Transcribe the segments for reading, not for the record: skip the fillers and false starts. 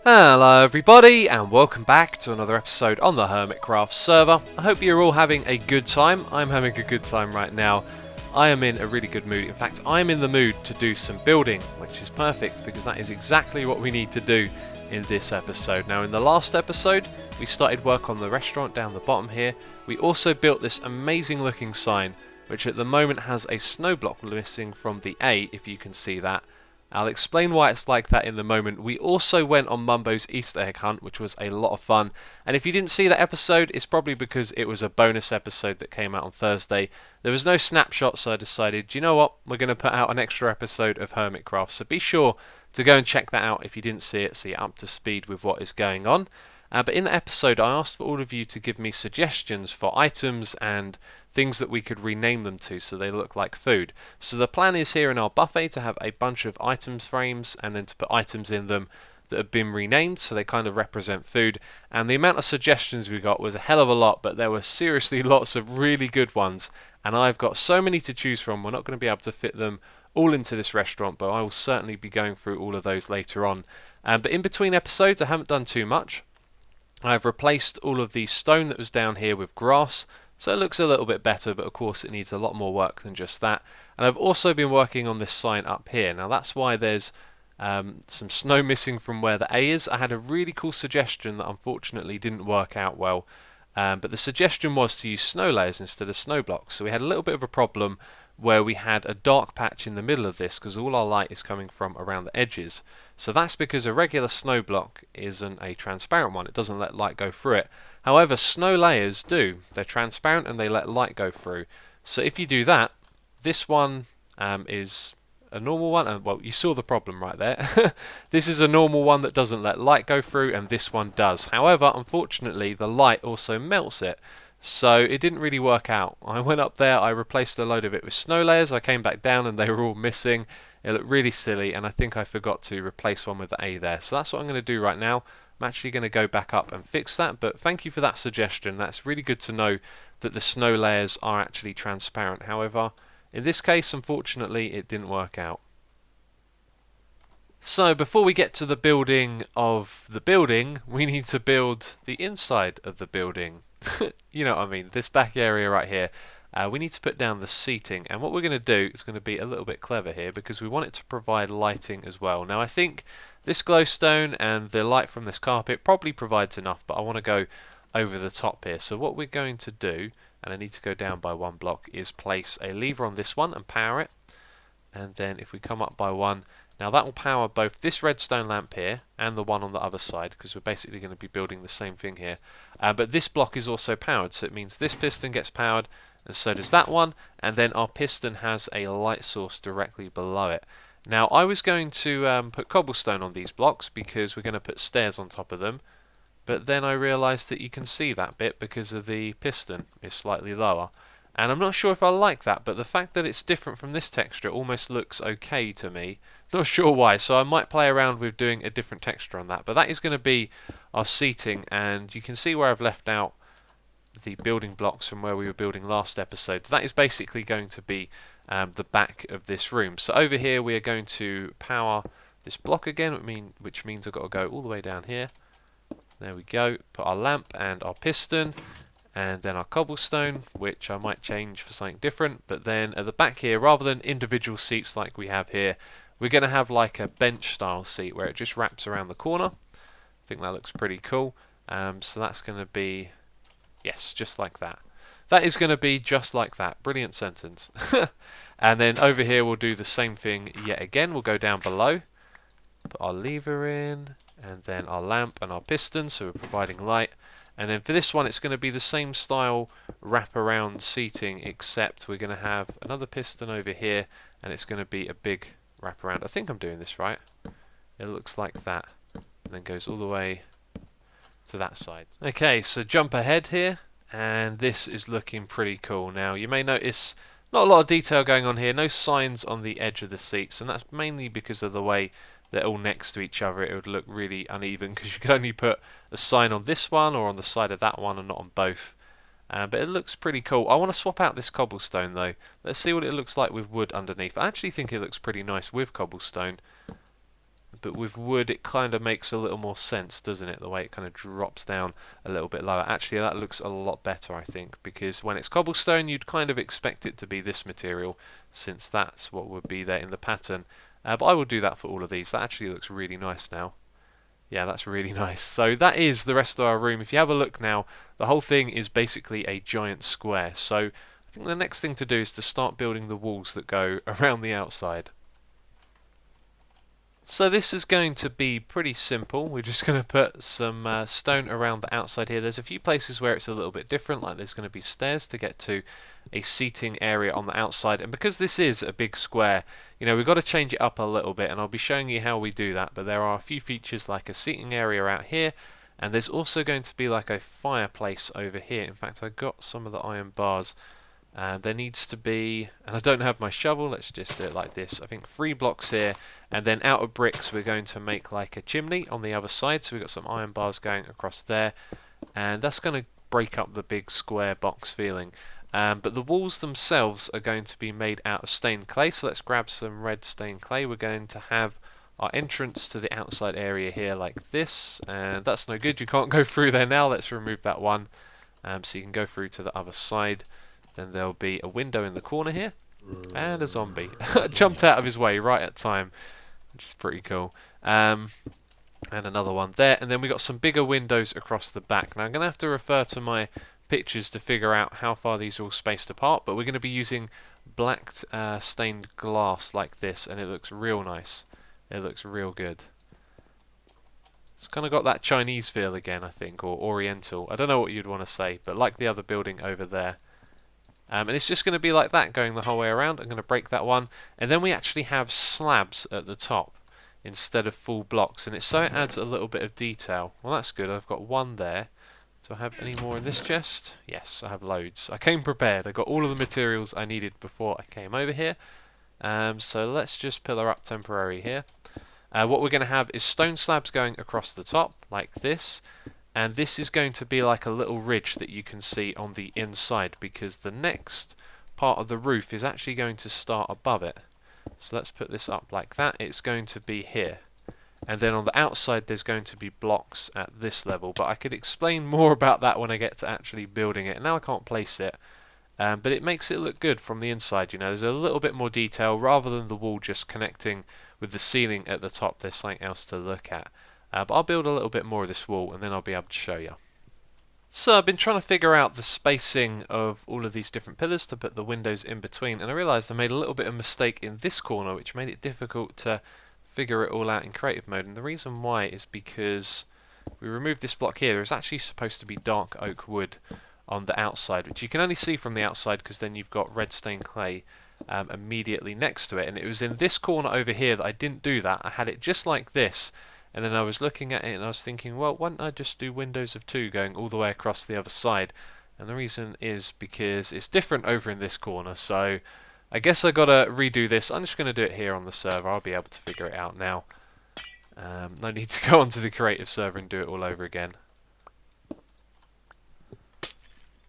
Hello everybody and welcome back to another episode on the Hermitcraft server. I hope you're all having a good time. I'm having a good time right now. I am in a really good mood. In fact, I'm in the mood to do some building, which is perfect because that is exactly what we need to do in this episode. Now in the last episode, we started work on the restaurant down the bottom here. We also built this amazing looking sign, which at the moment has a snow block missing from the A, if you can see that. I'll explain why it's like that in the moment. We also went on Mumbo's Easter egg hunt, which was a lot of fun. And if you didn't see that episode, it's probably because it was a bonus episode that came out on Thursday. There was no snapshot, so I decided, you know what, we're going to put out an extra episode of Hermitcraft. So be sure to go and check that out if you didn't see it, so you're up to speed with what is going on. But in the episode, I asked for all of you to give me suggestions for items and things that we could rename them to so they look like food. So the plan is here in our buffet to have a bunch of items frames and then to put items in them that have been renamed so they kind of represent food. And the amount of suggestions we got was a hell of a lot, but there were seriously lots of really good ones. And I've got so many to choose from, we're not going to be able to fit them all into this restaurant, but I will certainly be going through all of those later on. But in between episodes, I haven't done too much. I've replaced all of the stone that was down here with grass, so it looks a little bit better, but of course it needs a lot more work than just that. And I've also been working on this sign up here. Now that's why there's some snow missing from where the A is. I had a really cool suggestion that unfortunately didn't work out well, but the suggestion was to use snow layers instead of snow blocks. So we had a little bit of a problem where we had a dark patch in the middle of this because all our light is coming from around the edges. So that's because a regular snow block isn't a transparent one. It doesn't let light go through it. However, snow layers do. They're transparent and they let light go through. So if you do that, this one is a normal one. And well, you saw the problem right there. This is a normal one that doesn't let light go through, and this one does. However, unfortunately, the light also melts it. So it didn't really work out. I went up there, I replaced a load of it with snow layers, I came back down and they were all missing. It looked really silly, and I think I forgot to replace one with the A there. So that's what I'm going to do right now. I'm actually going to go back up and fix that, but thank you for that suggestion. That's really good to know that the snow layers are actually transparent. However, in this case, unfortunately, it didn't work out. So before we get to the building of the building, we need to build the inside of the building. You know what I mean, this back area right here. We need to put down the seating, and what we're going to do is going to be a little bit clever here because we want it to provide lighting as well. Now I think this glowstone and the light from this carpet probably provides enough, but I want to go over the top here. So what we're going to do, and I need to go down by one block, is place a lever on this one and power it. And then if we come up by one, now that will power both this redstone lamp here and the one on the other side, because we're basically going to be building the same thing here. But this block is also powered, so it means this piston gets powered, and so does that one, and then our piston has a light source directly below it. Now I was going to put cobblestone on these blocks because we're going to put stairs on top of them, but then I realised that you can see that bit because of the piston is slightly lower. And I'm not sure if I like that, but the fact that it's different from this texture almost looks okay to me. Not sure why, so I might play around with doing a different texture on that. But that is going to be our seating, and you can see where I've left out the building blocks from where we were building last episode. That is basically going to be the back of this room. So over here we are going to power this block again, which means I've got to go all the way down here. There we go, put our lamp and our piston, and then our cobblestone, which I might change for something different. But then at the back here, rather than individual seats like we have here, we're going to have like a bench style seat where it just wraps around the corner. I think that looks pretty cool. So that's going to be, yes, just like that. That is going to be just like that. Brilliant sentence. And then over here we'll do the same thing yet again. We'll go down below, put our lever in, and then our lamp and our piston, so we're providing light. And then for this one it's going to be the same style wraparound seating, except we're going to have another piston over here, and it's going to be a big wraparound. I think I'm doing this right. It looks like that, and then goes all the way to that side. Okay, so jump ahead here, and this is looking pretty cool. Now you may notice not a lot of detail going on here, no signs on the edge of the seats, and that's mainly because of the way they're all next to each other. It would look really uneven because you could only put a sign on this one or on the side of that one and not on both. But it looks pretty cool. I want to swap out this cobblestone though. Let's see what it looks like with wood underneath. I actually think it looks pretty nice with cobblestone. but with wood it kind of makes a little more sense, doesn't it? The way it kind of drops down a little bit lower. Actually, that looks a lot better, I think, because when it's cobblestone, you'd kind of expect it to be this material, since that's what would be there in the pattern. But I will do that for all of these. That actually looks really nice now. Yeah, that's really nice. So that is the rest of our room. If you have a look now, the whole thing is basically a giant square. So I think the next thing to do is to start building the walls that go around the outside. So this is going to be pretty simple. We're just going to put some stone around the outside here. There's a few places where it's a little bit different, like there's going to be stairs to get to a seating area on the outside. And because this is a big square, we've got to change it up a little bit, and I'll be showing you how we do that. But there are a few features like a seating area out here, and there's also going to be like a fireplace over here. In fact, I got some of the iron bars. There needs to be, and I don't have my shovel, let's just do it like this. I think 3 blocks here, and then out of bricks we're going to make like a chimney on the other side. So we've got some iron bars going across there, and that's going to break up the big square box feeling. But the walls themselves are going to be made out of stained clay, so let's grab some red stained clay. We're going to have our entrance to the outside area here like this, and that's no good, you can't go through there now. Let's remove that one, so you can go through to the other side. Then there'll be a window in the corner here, and a zombie jumped out of his way right at time, which is pretty cool. And another one there, and then we got some bigger windows across the back. Now I'm going to have to refer to my pictures to figure out how far these are all spaced apart, but we're going to be using black stained glass like this, and it looks real nice. It looks real good. It's kind of got that Chinese feel again, I think, or Oriental. I don't know what you'd want to say, but like the other building over there. And it's just going to be like that going the whole way around. I'm going to break that one, and then we actually have slabs at the top instead of full blocks, and so it adds a little bit of detail. Well, that's good. I've got one there. Do I have any more in this chest? Yes, I have loads. I came prepared. I got all of the materials I needed before I came over here. So let's just pillar up temporary here. What we're going to have is stone slabs going across the top like this. And this is going to be like a little ridge that you can see on the inside, because the next part of the roof is actually going to start above it. So let's put this up like that. It's going to be here. And then on the outside there's going to be blocks at this level. But I could explain more about that when I get to actually building it. Now I can't place it. But it makes it look good from the inside. There's a little bit more detail rather than the wall just connecting with the ceiling at the top. There's something else to look at. But I'll build a little bit more of this wall, and then I'll be able to show you. So I've been trying to figure out the spacing of all of these different pillars to put the windows in between, and I realised I made a little bit of a mistake in this corner, which made it difficult to figure it all out in creative mode. And the reason why is because we removed this block here. There's actually supposed to be dark oak wood on the outside, which you can only see from the outside because then you've got red stained clay immediately next to it. And it was in this corner over here that I didn't do that. I had it just like this. And then I was looking at it and I was thinking, well, why don't I just do windows of 2 going all the way across the other side? And the reason is because it's different over in this corner, so I guess I gotta redo this. I'm just going to do it here on the server. I'll be able to figure it out now. No need to go onto the creative server and do it all over again.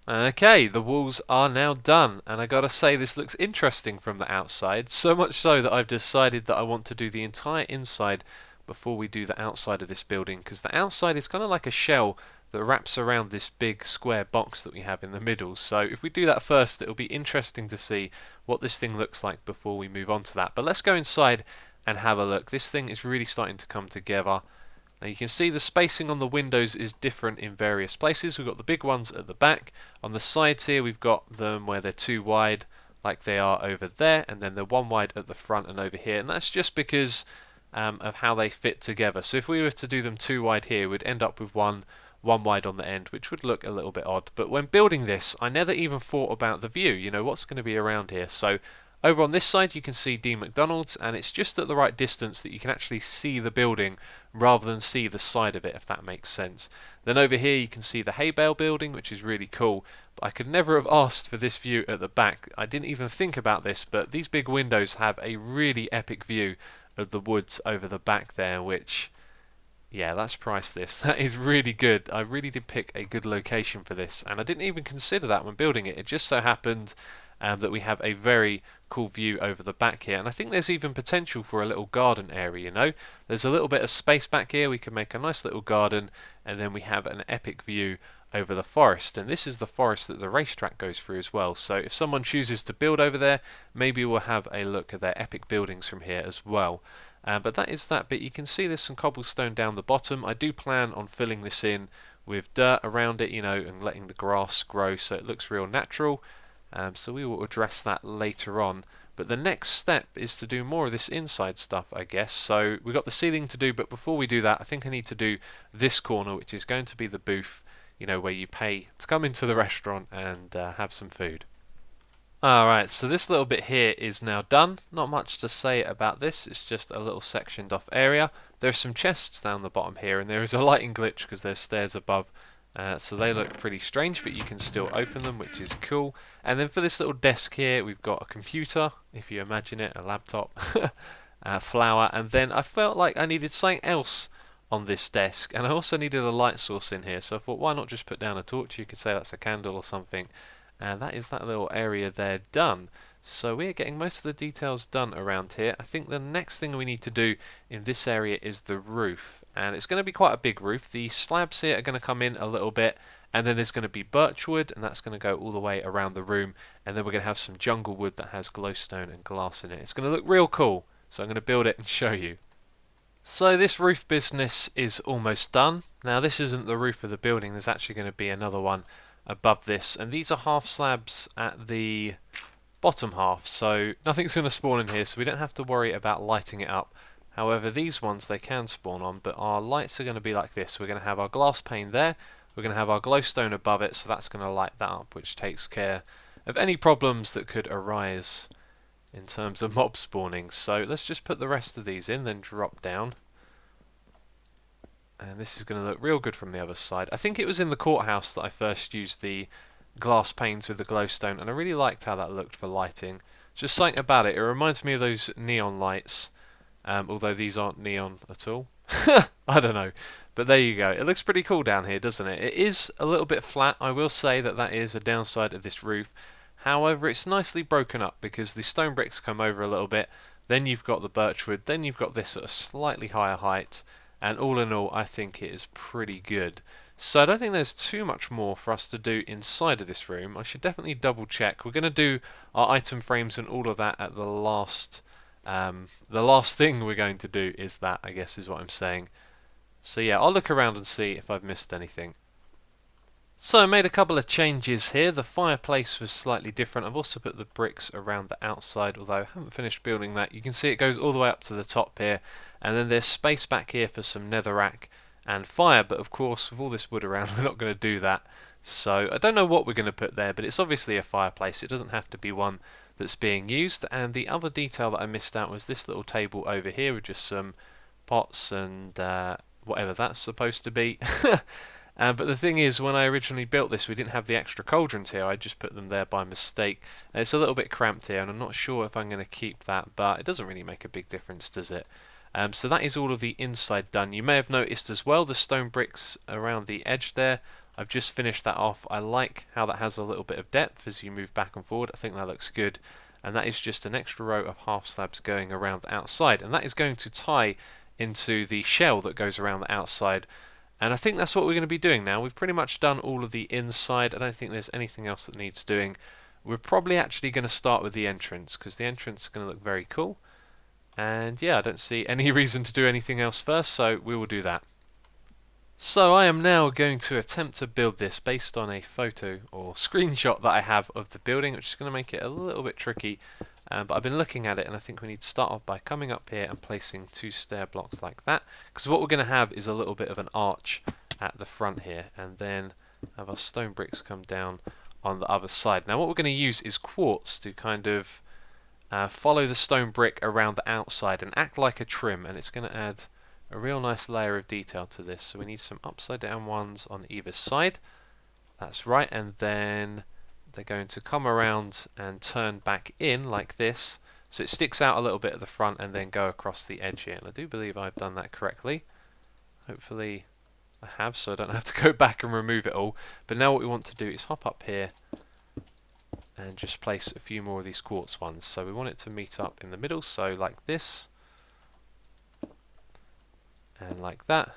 Okay, the walls are now done, and I gotta say this looks interesting from the outside, so much so that I've decided that I want to do the entire inside before we do the outside of this building, because the outside is kind of like a shell that wraps around this big square box that we have in the middle. So if we do that first, it'll be interesting to see what this thing looks like before we move on to that. But let's go inside and have a look. This thing is really starting to come together. Now you can see the spacing on the windows is different in various places. We've got the big ones at the back. On the sides here we've got them where they're 2 wide like they are over there, and then they're 1 wide at the front and over here, and that's just because of how they fit together. So if we were to do them 2 wide here, we'd end up with one wide on the end, which would look a little bit odd. But when building this, I never even thought about the view, what's going to be around here. So over on this side you can see Dean McDonald's, and it's just at the right distance that you can actually see the building rather than see the side of it, if that makes sense. Then over here you can see the hay bale building, which is really cool, but I could never have asked for this view at the back. I didn't even think about this, but these big windows have a really epic view of the woods over the back there, which, yeah, that's priceless. That is really good. I really did pick a good location for this, and I didn't even consider that when building it. It just so happened that we have a very cool view over the back here. And I think there's even potential for a little garden area, you know. There's a little bit of space back here, we can make a nice little garden, and then we have an epic view over the forest. And this is the forest that the racetrack goes through as well, so if someone chooses to build over there, maybe we'll have a look at their epic buildings from here as well. But that is that bit. You can see there's some cobblestone down the bottom. I do plan on filling this in with dirt around it, you know, and letting the grass grow so it looks real natural. So we will address that later on. But the next step is to do more of this inside stuff, I guess. So we've got the ceiling to do, but before we do that, I think I need to do this corner, which is going to be the booth, you know, where you pay to come into the restaurant and have some food. Alright, so this little bit here is now done. Not much to say about this, it's just a little sectioned off area. There's some chests down the bottom here, and there is a lighting glitch because there's stairs above. So they look pretty strange, but you can still open them, which is cool. And then for this little desk here, we've got a computer, if you imagine it, a laptop, a flower, and then I felt like I needed something else on this desk, and I also needed a light source in here, so I thought, why not just put down a torch? You could say that's a candle or something. And that is that little area there done. So we're getting most of the details done around here. I think the next thing we need to do in this area is the roof, and it's going to be quite a big roof. The slabs here are going to come in a little bit, and then there's going to be birch wood, and that's going to go all the way around the room, and then we're going to have some jungle wood that has glowstone and glass in it. It's going to look real cool, so I'm going to build it and show you. So this roof business is almost done. Now this isn't the roof of the building, there's actually going to be another one above this, and these are half slabs at the bottom half, so nothing's going to spawn in here, so we don't have to worry about lighting it up. However, these ones they can spawn on, but our lights are going to be like this. We're going to have our glass pane there, we're going to have our glowstone above it, so that's going to light that up, which takes care of any problems that could arise in terms of mob spawning. So let's just put the rest of these in, then drop down. And this is going to look real good from the other side. I think it was in the courthouse that I first used the glass panes with the glowstone, and I really liked how that looked for lighting. Just something about it. It reminds me of those neon lights, although these aren't neon at all. I don't know. But there you go. It looks pretty cool down here, doesn't it? It is a little bit flat. I will say that that is a downside of this roof. However, it's nicely broken up because the stone bricks come over a little bit. Then you've got the birchwood. Then you've got this at a slightly higher height. And all in all, I think it is pretty good. So I don't think there's too much more for us to do inside of this room. I should definitely double check. We're going to do our item frames and all of that at the last thing we're going to do is that, I guess is what I'm saying. So yeah, I'll look around and see if I've missed anything. So I made a couple of changes here. The fireplace was slightly different. I've also put the bricks around the outside, although I haven't finished building that. You can see it goes all the way up to the top here, and then there's space back here for some netherrack and fire, but of course with all this wood around we're not going to do that. So I don't know what we're going to put there, but it's obviously a fireplace. It doesn't have to be one that's being used. And the other detail that I missed out was this little table over here with just some pots and whatever that's supposed to be. But the thing is, when I originally built this, we didn't have the extra cauldrons here. I just put them there by mistake. It's a little bit cramped here, and I'm not sure if I'm going to keep that, but it doesn't really make a big difference, does it? So that is all of the inside done. You may have noticed as well the stone bricks around the edge there. I've just finished that off. I like how that has a little bit of depth as you move back and forward. I think that looks good. And that is just an extra row of half slabs going around the outside. And that is going to tie into the shell that goes around the outside. And I think that's what we're going to be doing now. We've pretty much done all of the inside. I don't think there's anything else that needs doing. We're probably actually going to start with the entrance, because the entrance is going to look very cool. And yeah, I don't see any reason to do anything else first, so we will do that. So I am now going to attempt to build this based on a photo or screenshot that I have of the building, which is going to make it a little bit tricky. But I've been looking at it, and I think we need to start off by coming up here and placing 2 stair blocks like that, because what we're going to have is a little bit of an arch at the front here, and then have our stone bricks come down on the other side. Now what we're going to use is quartz to kind of follow the stone brick around the outside and act like a trim, and it's going to add a real nice layer of detail to this. So we need some upside down ones on either side. That's right, and then they're going to come around and turn back in like this, so it sticks out a little bit at the front and then go across the edge here. And I do believe I've done that correctly. Hopefully I have, so I don't have to go back and remove it all. But now what we want to do is hop up here and just place a few more of these quartz ones. So we want it to meet up in the middle, so like this, and like that.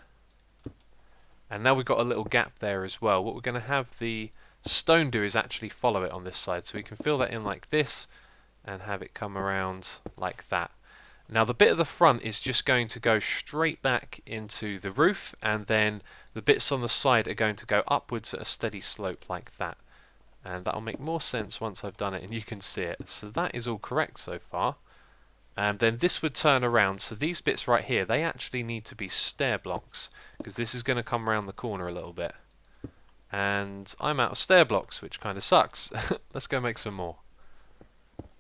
And now we've got a little gap there as well. What we're going to have the stone do is actually follow it on this side. So we can fill that in like this and have it come around like that. Now the bit of the front is just going to go straight back into the roof, and then the bits on the side are going to go upwards at a steady slope like that. And that'll make more sense once I've done it and you can see it. So that is all correct so far. And then this would turn around, so these bits right here, they actually need to be stair blocks, because this is going to come around the corner a little bit. And I'm out of stair blocks, which kind of sucks. Let's go make some more.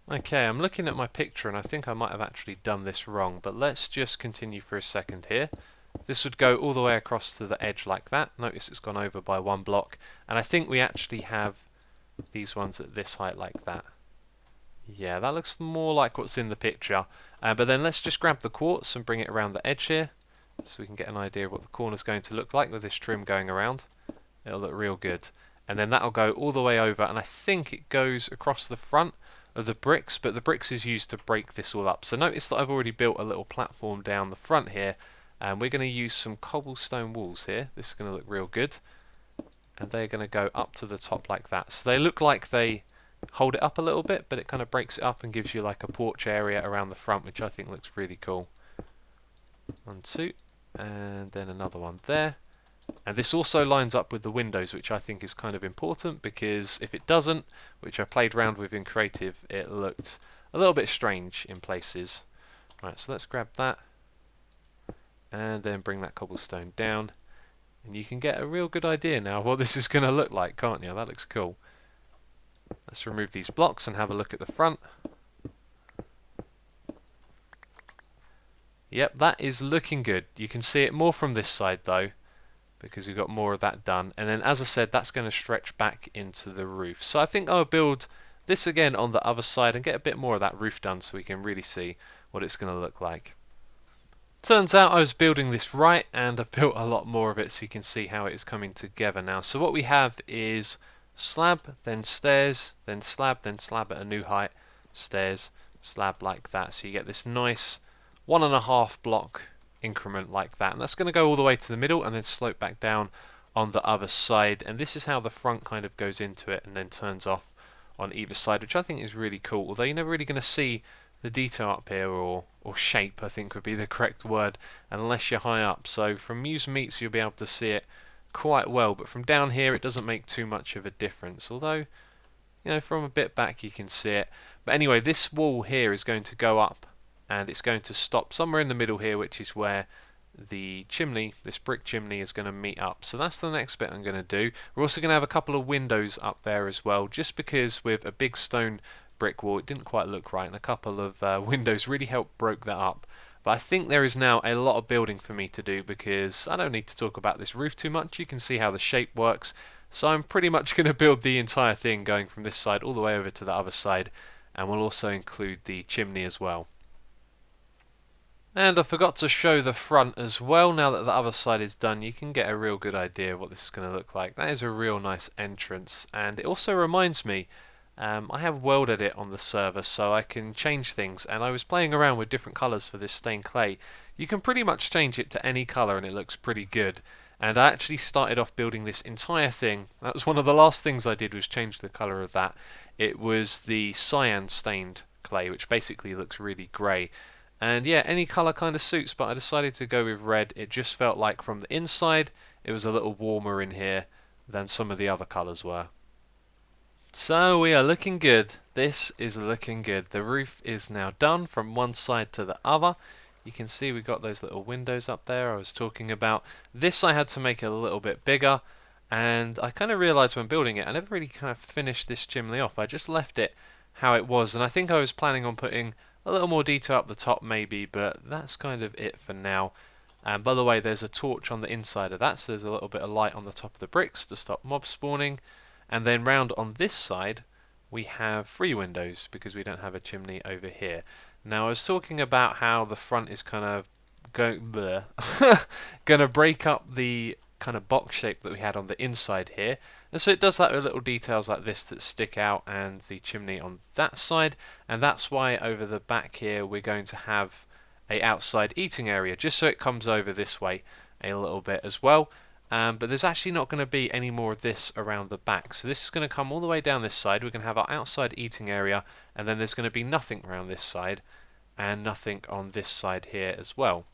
Okay, I'm looking at my picture and I think I might have actually done this wrong, but let's just continue for a second here. This would go all the way across to the edge like that. Notice it's gone over by one block, and I think we actually have these ones at this height like that. Yeah, that looks more like what's in the picture. But then let's just grab the quartz and bring it around the edge here, so we can get an idea of what the corner's going to look like with this trim going around. It'll look real good. And then that'll go all the way over, and I think it goes across the front of the bricks, but the bricks is used to break this all up. So notice that I've already built a little platform down the front here, and we're going to use some cobblestone walls here. This is going to look real good. And they're going to go up to the top like that. So they look like they hold it up a little bit, but it kind of breaks it up and gives you like a porch area around the front, which I think looks really cool. 1, 2, and then another one there. And this also lines up with the windows, which I think is kind of important, because if it doesn't, which I played around with in creative, it looked a little bit strange in places. Right, so let's grab that and then bring that cobblestone down, and you can get a real good idea now of what this is going to look like, can't you? That looks cool. Let's remove these blocks and have a look at the front. Yep, that is looking good. You can see it more from this side though, because we've got more of that done. And then, as I said, that's going to stretch back into the roof. So I think I'll build this again on the other side and get a bit more of that roof done so we can really see what it's going to look like. Turns out I was building this right, and I've built a lot more of it, so you can see how it is coming together now. So what we have is slab, then stairs, then slab at a new height, stairs, slab like that. So you get this nice 1.5 block increment like that, and that's going to go all the way to the middle and then slope back down on the other side. And this is how the front kind of goes into it and then turns off on either side, which I think is really cool, although you're never really going to see the detail up here, or shape I think would be the correct word, unless you're high up. So from Muse Meets you'll be able to see it quite well, but from down here it doesn't make too much of a difference, although, you know, from a bit back you can see it. But anyway, this wall here is going to go up and it's going to stop somewhere in the middle here, which is where the chimney, this brick chimney, is going to meet up. So that's the next bit I'm going to do. We're also going to have a couple of windows up there as well, just because with a big stone brick wall it didn't quite look right, and a couple of windows really helped broke that up. But I think there is now a lot of building for me to do, because I don't need to talk about this roof too much. You can see how the shape works. So I'm pretty much going to build the entire thing going from this side all the way over to the other side, and we'll also include the chimney as well. And I forgot to show the front as well. Now that the other side is done, you can get a real good idea of what this is going to look like. That is a real nice entrance, and it also reminds me, I have world edit on the server, so I can change things, and I was playing around with different colours for this stained clay. You can pretty much change it to any colour and it looks pretty good. And I actually started off building this entire thing. That was one of the last things I did, was change the colour of that. It was the cyan stained clay, which basically looks really grey. And yeah, any colour kind of suits, but I decided to go with red. It just felt like from the inside it was a little warmer in here than some of the other colours were. So we are looking good. This is looking good. The roof is now done from one side to the other. You can see we've got those little windows up there I was talking about. This I had to make a little bit bigger, and I kind of realised when building it I never really kind of finished this chimney off. I just left it how it was, and I think I was planning on putting a little more detail up the top maybe, but that's kind of it for now. And by the way, there's a torch on the inside of that, so there's a little bit of light on the top of the bricks to stop mob spawning. And then round on this side we have 3 windows, because we don't have a chimney over here. Now I was talking about how the front is kind of going to break up the kind of box shape that we had on the inside here. And so it does that with little details like this that stick out, and the chimney on that side. And that's why over the back here we're going to have a outside eating area, just so it comes over this way a little bit as well. But there's actually not going to be any more of this around the back. So this is going to come all the way down this side. We're going to have our outside eating area, and then there's going to be nothing around this side and nothing on this side here as well.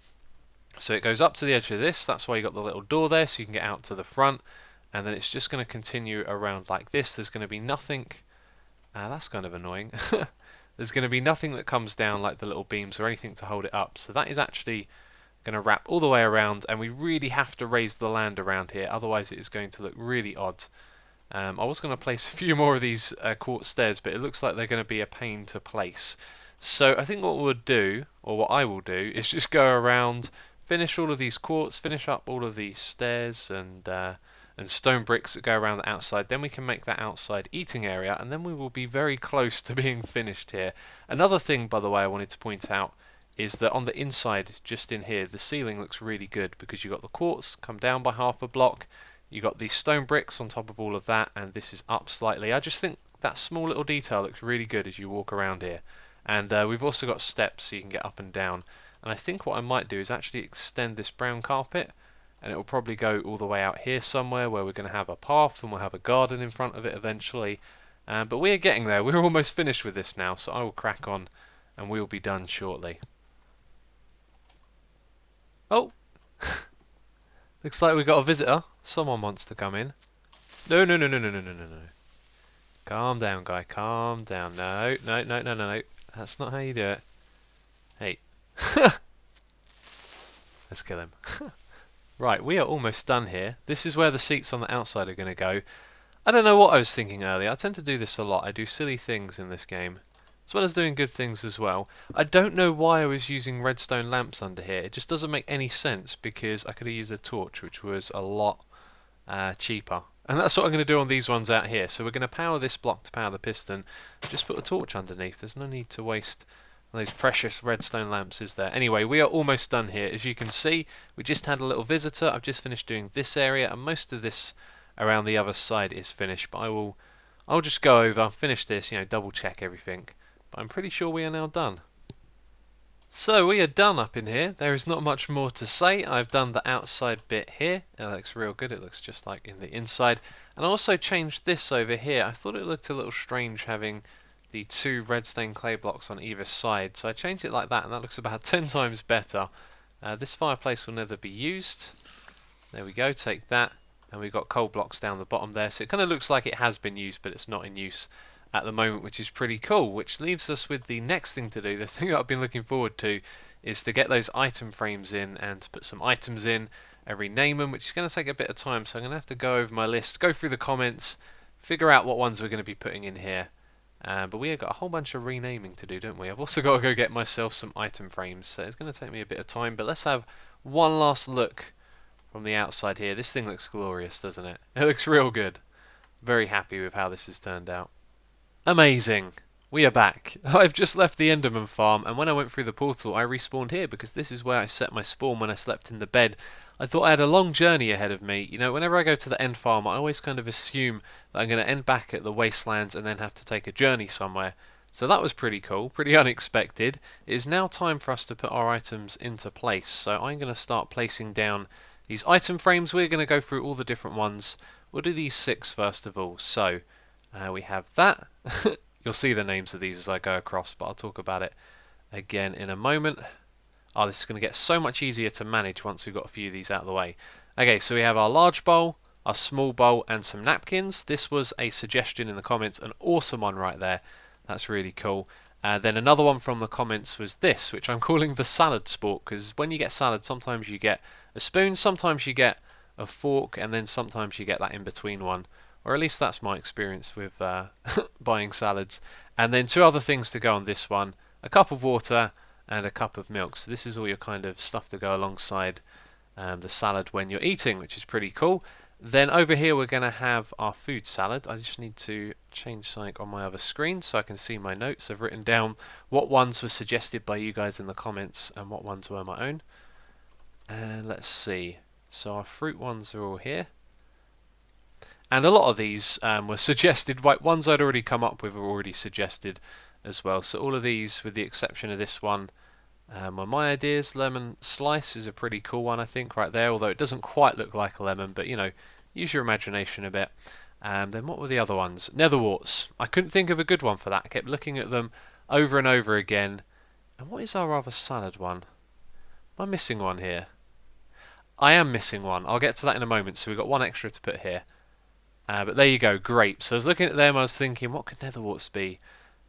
So it goes up to the edge of this. That's why you got the little door there, so you can get out to the front. And then it's just going to continue around like this. There's going to be nothing. That's kind of annoying. There's going to be nothing that comes down like the little beams or anything to hold it up. So that is actually going to wrap all the way around, and we really have to raise the land around here, otherwise it is going to look really odd. I was going to place a few more of these quartz stairs, but it looks like they're going to be a pain to place. So I think what we'll do, or what I will do, is just go around, finish all of these quartz, finish up all of these stairs and stone bricks that go around the outside. Then we can make that outside eating area, and then we will be very close to being finished here. Another thing, by the way, I wanted to point out is that on the inside, just in here, the ceiling looks really good because you got the quartz come down by half a block, you got these stone bricks on top of all of that, and this is up slightly. I just think that small little detail looks really good as you walk around here. And we've also got steps so you can get up and down. And I think what I might do is actually extend this brown carpet, and it will probably go all the way out here somewhere where we're going to have a path and we'll have a garden in front of it eventually. But we are getting there. We're almost finished with this now, so I will crack on and we'll be done shortly. Oh! Looks like we've got a visitor. Someone wants to come in. No. Calm down, guy. Calm down. No. That's not how you do it. Hey. Let's kill him. Right, we are almost done here. This is where the seats on the outside are going to go. I don't know what I was thinking earlier. I tend to do this a lot. I do silly things in this game, as well as doing good things as well. I don't know why I was using redstone lamps under here. It just doesn't make any sense, because I could have used a torch, which was a lot cheaper. And that's what I'm going to do on these ones out here. So we're going to power this block to power the piston. Just put a torch underneath. There's no need to waste those precious redstone lamps, is there? Anyway, we are almost done here. As you can see, we just had a little visitor. I've just finished doing this area, and most of this around the other side is finished. But I'll just go over, finish this, double check everything. But I'm pretty sure we are now done. So we are done up in here. There is not much more to say. I've done the outside bit here. It looks real good. It looks just like in the inside. And I also changed this over here. I thought it looked a little strange having the two redstone clay blocks on either side. So I changed it like that, and that looks about 10 times better. This fireplace will never be used. There we go. Take that. And we've got coal blocks down the bottom there. So it kind of looks like it has been used, but it's not in use at the moment, which is pretty cool. Which leaves us with the next thing to do. The thing that I've been looking forward to is to get those item frames in and to put some items in and rename them, which is going to take a bit of time. So I'm going to have to go over my list, go through the comments, figure out what ones we're going to be putting in here. But we have got a whole bunch of renaming to do, don't we? I've also got to go get myself some item frames, so it's going to take me a bit of time. But let's have one last look from the outside here. This thing looks glorious, doesn't it? It looks real good. Very happy with how this has turned out. Amazing! We are back. I've just left the Enderman farm, and when I went through the portal I respawned here because this is where I set my spawn when I slept in the bed. I thought I had a long journey ahead of me. Whenever I go to the end farm I always kind of assume that I'm going to end back at the wastelands and then have to take a journey somewhere. So that was pretty cool, pretty unexpected. It is now time for us to put our items into place. So I'm going to start placing down these item frames. We're going to go through all the different ones. We'll do these 6 first of all. So we have that. You'll see the names of these as I go across, but I'll talk about it again in a moment. Oh, this is going to get so much easier to manage once we've got a few of these out of the way. Okay, so we have our large bowl, our small bowl, and some napkins. This was a suggestion in the comments, an awesome one right there. That's really cool. Then another one from the comments was this, which I'm calling the salad spork, because when you get salad, sometimes you get a spoon, sometimes you get a fork, and then sometimes you get that in-between one. Or at least that's my experience with buying salads. And then 2 other things to go on this one. A cup of water and a cup of milk. So this is all your kind of stuff to go alongside the salad when you're eating, which is pretty cool. Then over here we're going to have our food salad. I just need to change something on my other screen so I can see my notes. I've written down what ones were suggested by you guys in the comments and what ones were my own. And let's see. So our fruit ones are all here. And a lot of these were suggested, right, ones I'd already come up with were already suggested as well. So all of these, with the exception of this one, were my ideas. Lemon slice is a pretty cool one, I think, right there, although it doesn't quite look like a lemon, but, you know, use your imagination a bit. Then what were the other ones? Netherworts. I couldn't think of a good one for that. I kept looking at them over and over again. And what is our other salad one? Am I missing one here? I am missing one. I'll get to that in a moment, so we've got one extra to put here. But there you go, grapes. So I was looking at them, I was thinking, what could netherworts be?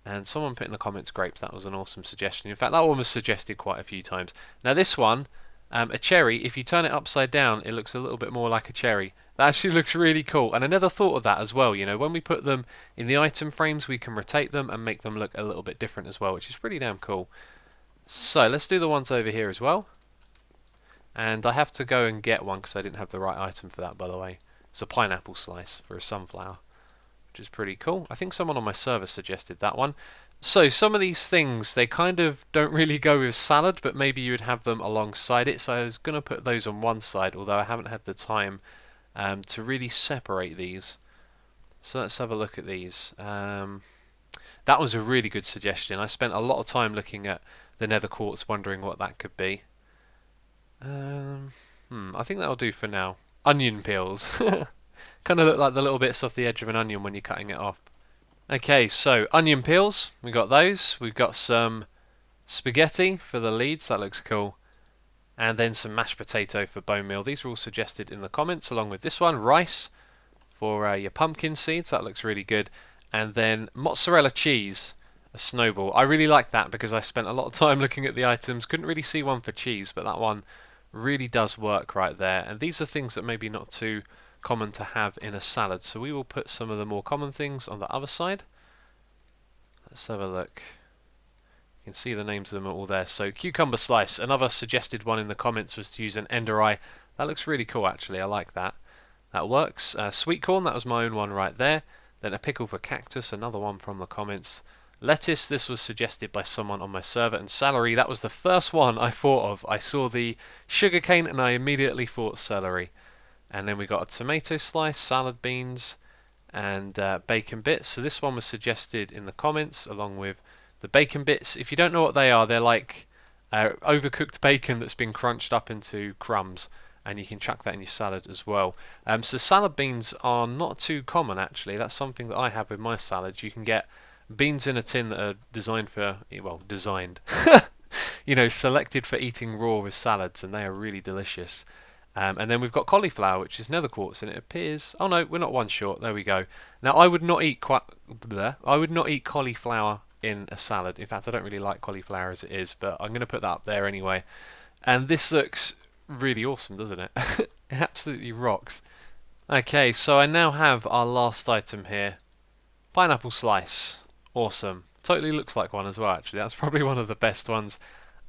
And someone put in the comments grapes. That was an awesome suggestion. In fact, that one was suggested quite a few times. Now this one, a cherry, if you turn it upside down, it looks a little bit more like a cherry. That actually looks really cool. And I never thought of that as well. You know, when we put them in the item frames, we can rotate them and make them look a little bit different as well, which is pretty damn cool. So let's do the ones over here as well. And I have to go and get one because I didn't have the right item for that, by the way. It's a pineapple slice for a sunflower, which is pretty cool. I think someone on my server suggested that one. So some of these things, they kind of don't really go with salad, but maybe you would have them alongside it. So I was going to put those on one side, although I haven't had the time to really separate these. So let's have a look at these. That was a really good suggestion. I spent a lot of time looking at the nether quartz, wondering what that could be. I think that'll do for now. Onion peels. Kind of look like the little bits off the edge of an onion when you're cutting it off. Okay, so onion peels, we got those. We've got some spaghetti for the leads, that looks cool. And then some mashed potato for bone meal. These were all suggested in the comments, along with this one, rice for your pumpkin seeds, that looks really good. And then mozzarella cheese, a snowball. I really like that because I spent a lot of time looking at the items. Couldn't really see one for cheese, but that one really does work right there. And these are things that maybe not too common to have in a salad, so we will put some of the more common things on the other side. Let's have a look. You can see the names of them are all there. So cucumber slice, another suggested one in the comments was to use an ender eye. That looks really cool actually, I like that. That works. Sweet corn, that was my own one right there. Then a pickle for cactus, another one from the comments. Lettuce, this was suggested by someone on my server. And celery, that was the first one I thought of. I saw the sugarcane and I immediately thought celery. And then we got a tomato slice, salad beans, and bacon bits. So this one was suggested in the comments along with the bacon bits. If you don't know what they are, they're like overcooked bacon that's been crunched up into crumbs, and you can chuck that in your salad as well. So salad beans are not too common actually. That's something that I have with my salads. You can get beans in a tin that are designed for, well, designed, you know, selected for eating raw with salads, and they are really delicious. And then we've got cauliflower, which is nether quartz, and it appears. Oh no, we're not one short. There we go. Now I would not eat cauliflower in a salad. In fact, I don't really like cauliflower as it is, but I'm going to put that up there anyway. And this looks really awesome, doesn't it? It absolutely rocks. Okay, so I now have our last item here. Pineapple slice. Awesome. Totally looks like one as well, actually. That's probably one of the best ones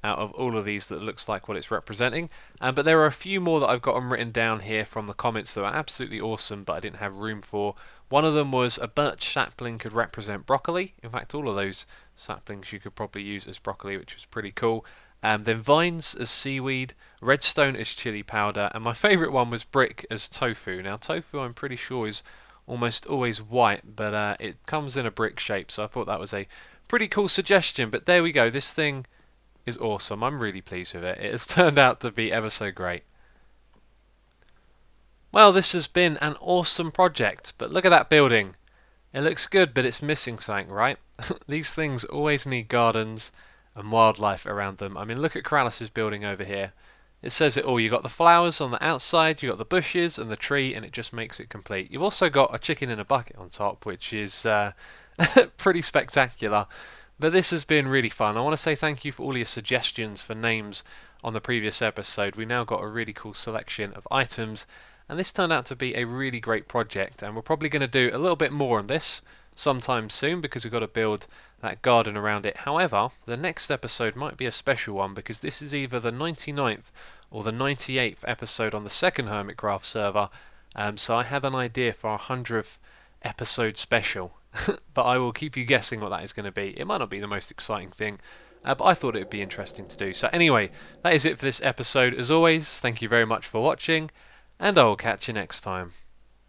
out of all of these that looks like what it's representing. But there are a few more that I've got them written down here from the comments that are absolutely awesome, but I didn't have room for. One of them was a birch sapling could represent broccoli. In fact, all of those saplings you could probably use as broccoli, which was pretty cool. Then vines as seaweed, redstone as chili powder, and my favourite one was brick as tofu. Now tofu I'm pretty sure is almost always white, but it comes in a brick shape, so I thought that was a pretty cool suggestion. But there we go, this thing is awesome. I'm really pleased with it. It has turned out to be ever so great. Well, this has been an awesome project, but look at that building. It looks good, but it's missing something, right? These things always need gardens and wildlife around them. I mean, look at Corralis's building over here. It says it all. You've got the flowers on the outside, you've got the bushes and the tree, and it just makes it complete. You've also got a chicken in a bucket on top, which is pretty spectacular. But this has been really fun. I want to say thank you for all your suggestions for names on the previous episode. We now got a really cool selection of items, and this turned out to be a really great project, and we're probably going to do a little bit more on this sometime soon because we've got to build that garden around it. However, the next episode might be a special one because this is either the 99th or the 98th episode on the second Hermitcraft server, so I have an idea for our 100th episode special. But I will keep you guessing what that is going to be. It might not be the most exciting thing but I thought it would be interesting to do. So anyway, that is it for this episode. As always, thank you very much for watching, and I will catch you next time.